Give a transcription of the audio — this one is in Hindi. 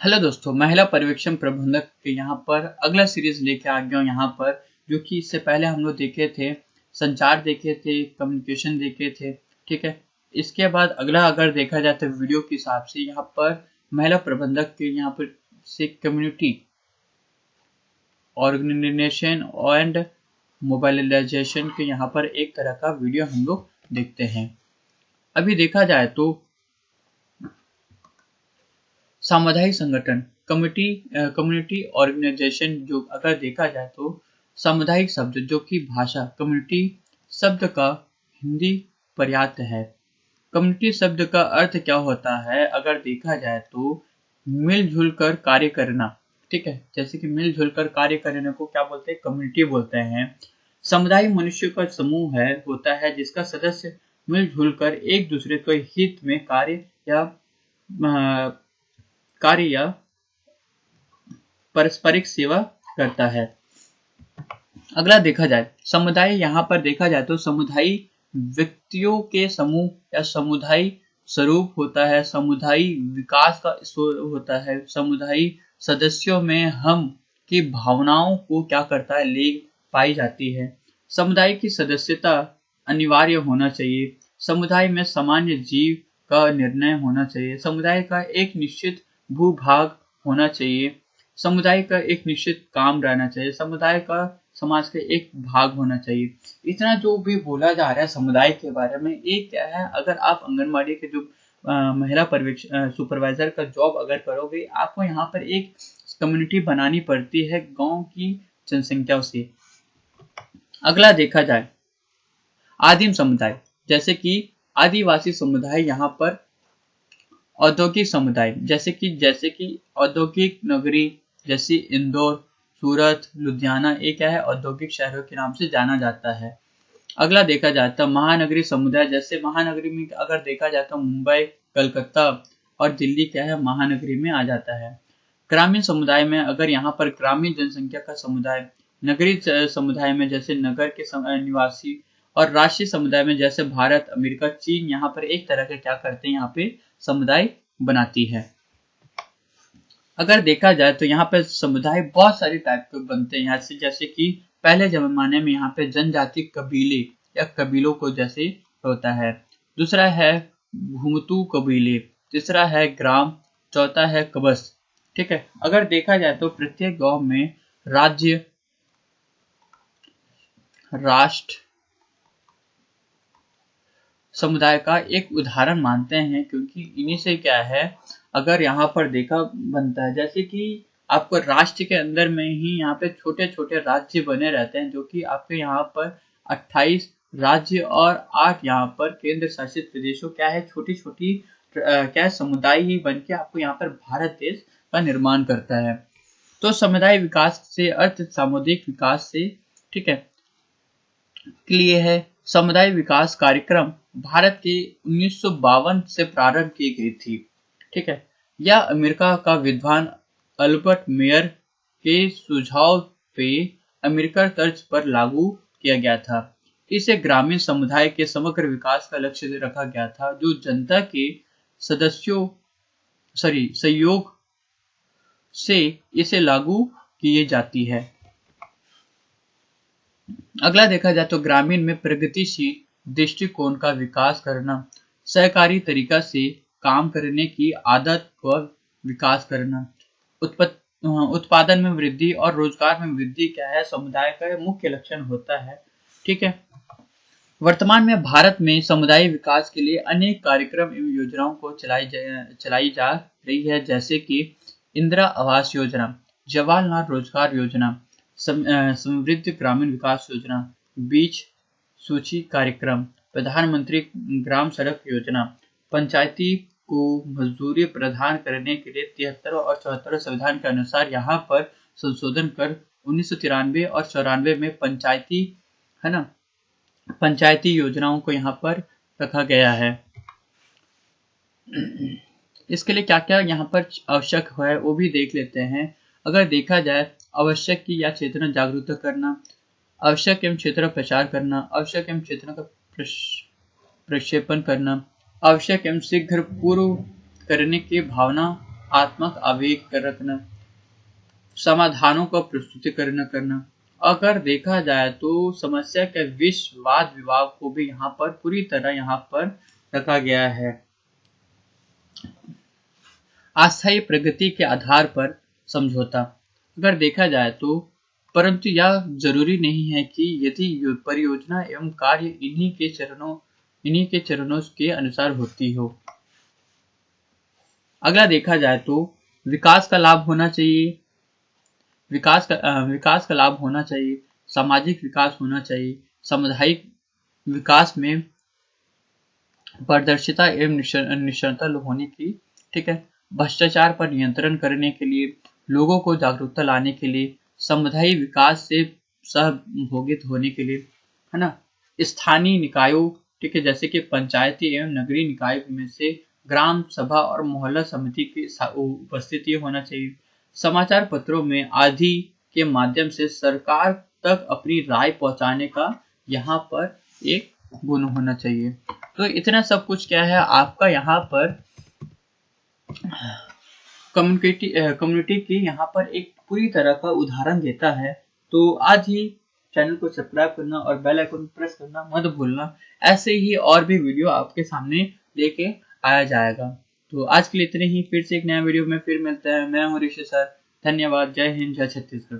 हेलो दोस्तों, महिला पर्यवेक्षण प्रबंधक के यहाँ पर अगला सीरीज लेके आ गया हूँ यहाँ पर, जो कि इससे पहले हम लोग देखे थे संचार, देखे थे कम्युनिकेशन, देखे थे। ठीक है, इसके बाद अगला अगर देखा जाए तो वीडियो के हिसाब से यहाँ पर महिला प्रबंधक के यहाँ पर से कम्युनिटी ऑर्गेनाइजेशन एंड मोबाइलाइजेशन के यहाँ पर एक तरह का वीडियो हम लोग देखते हैं। अभी देखा जाए तो सामुदायिक संगठन कम्युनिटी ऑर्गेनाइजेशन, जो अगर देखा जाए तो सामुदायिक शब्द जो कि भाषा कम्युनिटी शब्द का हिंदी पर्याय है। कम्युनिटी शब्द का अर्थ क्या होता है अगर देखा जाए तो मिलजुल कर कार्य करना। ठीक है, जैसे कि मिलजुल कर कार्य करने को क्या बोलते हैं, कम्युनिटी बोलते हैं। समुदाय मनुष्य का समूह होता है जिसका सदस्य मिलजुल कर एक दूसरे के हित में कार्य या पारस्परिक सेवा करता है। अगला देखा जाए समुदाय, यहाँ पर देखा जाए तो समुदायी व्यक्तियों के समूह या समुदायी स्वरूप होता है, समुदायी विकास का होता है। समुदायी सदस्यों में हम की भावनाओं को क्या करता है, ले पाई जाती है। समुदाय की सदस्यता अनिवार्य होना चाहिए। समुदाय में सामान्य जीव का निर्णय होना चाहिए। समुदाय का एक निश्चित भूभाग होना चाहिए। समुदाय का एक निश्चित काम रहना चाहिए। समुदाय का समाज का एक भाग होना चाहिए। इतना जो भी बोला जा रहा है समुदाय के बारे में, ये क्या है, अगर आप आंगनबाड़ी के जो महिला पर्यवेक्षण सुपरवाइजर का जॉब अगर करोगे, आपको यहाँ पर एक कम्युनिटी बनानी पड़ती है गांव की जनसंख्या से। अगला देखा जाए आदिम समुदाय, जैसे कि आदिवासी समुदाय, यहाँ पर औद्योगिक समुदाय, जैसे कि औद्योगिक नगरी जैसे इंदौर, सूरत, लुधियाना, ये क्या है, औद्योगिक शहरों के नाम से जाना जाता है। अगला देखा जाता है महानगरी समुदाय, जैसे महानगरी में अगर देखा जाता है मुंबई, कलकत्ता और दिल्ली क्या है, महानगरी में आ जाता है। ग्रामीण समुदाय में अगर यहाँ पर ग्रामीण जनसंख्या का समुदाय, नगरीय समुदाय में जैसे नगर के निवासी, और राष्ट्रीय समुदाय में जैसे भारत, अमेरिका, चीन, यहाँ पर एक तरह के क्या करते हैं, यहाँ पे समुदाय बनाती है। अगर देखा जाए तो यहाँ पे समुदाय बहुत सारी टाइप के बनते हैं यहाँ से, जैसे कि पहले जमाने में यहाँ पे जनजाति कबीले या कबीलों को जैसे होता है। दूसरा है घुमतू कबीले, तीसरा है ग्राम, चौथा है कबस। ठीक है, अगर देखा जाए तो प्रत्येक गांव में राज्य, राष्ट्र, समुदाय का एक उदाहरण मानते हैं, क्योंकि इन्हीं से क्या है, अगर यहाँ पर देखा बनता है, जैसे कि आपको राष्ट्र के अंदर में ही यहाँ पे छोटे छोटे राज्य बने रहते हैं, जो कि आपके यहाँ पर 28 राज्य और 8 यहाँ पर केंद्र शासित प्रदेशों क्या है, छोटी छोटी क्या समुदाय ही बन के आपको यहाँ पर भारत देश का निर्माण करता है। तो समुदाय विकास से अर्थ सामुदायिक विकास से, ठीक है, के लिए है। समुदाय विकास कार्यक्रम भारत के 1952 से प्रारंभ की गई थी। ठीक है, यह अमेरिका का विद्वान अल्बर्ट मेयर के सुझाव पे अमेरिकन तर्ज पर लागू किया गया था। इसे ग्रामीण समुदाय के समग्र विकास का लक्ष्य रखा गया था, जो जनता के सहयोग से इसे लागू किए जाती है। अगला देखा जाए तो ग्रामीण में प्रगतिशील दृष्टिकोण का विकास करना, सहकारी तरीका से काम करने की आदत का विकास करना, उत्पादन में वृद्धि और रोजगार में वृद्धि क्या है, समुदाय का मुख्य लक्षण होता है। ठीक है, वर्तमान में भारत में समुदाय विकास के लिए अनेक कार्यक्रम एवं योजनाओं को चलाई जा रही है, जैसे कि इंदिरा आवास योजना, जवाहरलाल रोजगार योजना, समृद्ध ग्रामीण विकास योजना, बीज सूची कार्यक्रम, प्रधानमंत्री ग्राम सड़क योजना, पंचायती को मजदूरी प्रदान करने के लिए 73 और 74 संविधान के अनुसार यहाँ पर संशोधन कर 1993 और 94 में पंचायती योजनाओं को यहाँ पर रखा गया है। इसके लिए क्या क्या यहाँ पर आवश्यक है वो भी देख लेते हैं। अगर देखा जाए आवश्यक की या चेतना जागरूकता करना, आवश्यक एवं क्षेत्र प्रचार करना, आवश्यक एवं चेतना का प्रक्षेपण करना, आवश्यक एवं शीघ्र पूर्व करने की भावना आत्मक आवेग रखना, समाधानों का प्रस्तुतिकरण करना। अगर देखा जाए तो समस्या के विषय वाद विवाद को भी यहाँ पर पूरी तरह यहाँ पर रखा गया है। अस्थायी प्रगति के आधार पर समझौता। अगर देखा जाए तो परंतु यह जरूरी नहीं है कि यदि परियोजना एवं कार्य इन्हीं के चरणों के अनुसार होती हो। अगला देखा जाए तो विकास का लाभ होना चाहिए, विकास का लाभ होना चाहिए, सामाजिक विकास होना चाहिए, सामुदायिक विकास में पारदर्शिता एवं निश्चलता होने की, ठीक है, भ्रष्टाचार पर नियंत्रण करने के लिए, लोगों को जागरूकता लाने के लिए, समुदायिक विकास से सहभोगित होने के लिए, है ना, स्थानीय निकायों, ठीक है, जैसे कि पंचायती एवं नगरीय निकाय में से ग्राम सभा और मोहल्ला समिति की उपस्थिति होना चाहिए। समाचार पत्रों में आदि के माध्यम से सरकार तक अपनी राय पहुंचाने का यहाँ पर एक गुण होना चाहिए। तो इतना सब कुछ क्या है आपका यहाँ पर कम्युनिटी की यहाँ पर एक पूरी तरह का उदाहरण देता है। तो आज ही चैनल को सब्सक्राइब करना और बेल आइकन प्रेस करना मत भूलना। ऐसे ही और भी वीडियो आपके सामने लेके आया जाएगा। तो आज के लिए इतने ही, फिर से एक नया वीडियो में फिर मिलते हैं। मैं हूँ ऋषि सर, धन्यवाद, जय हिंद, जय छत्तीसगढ़।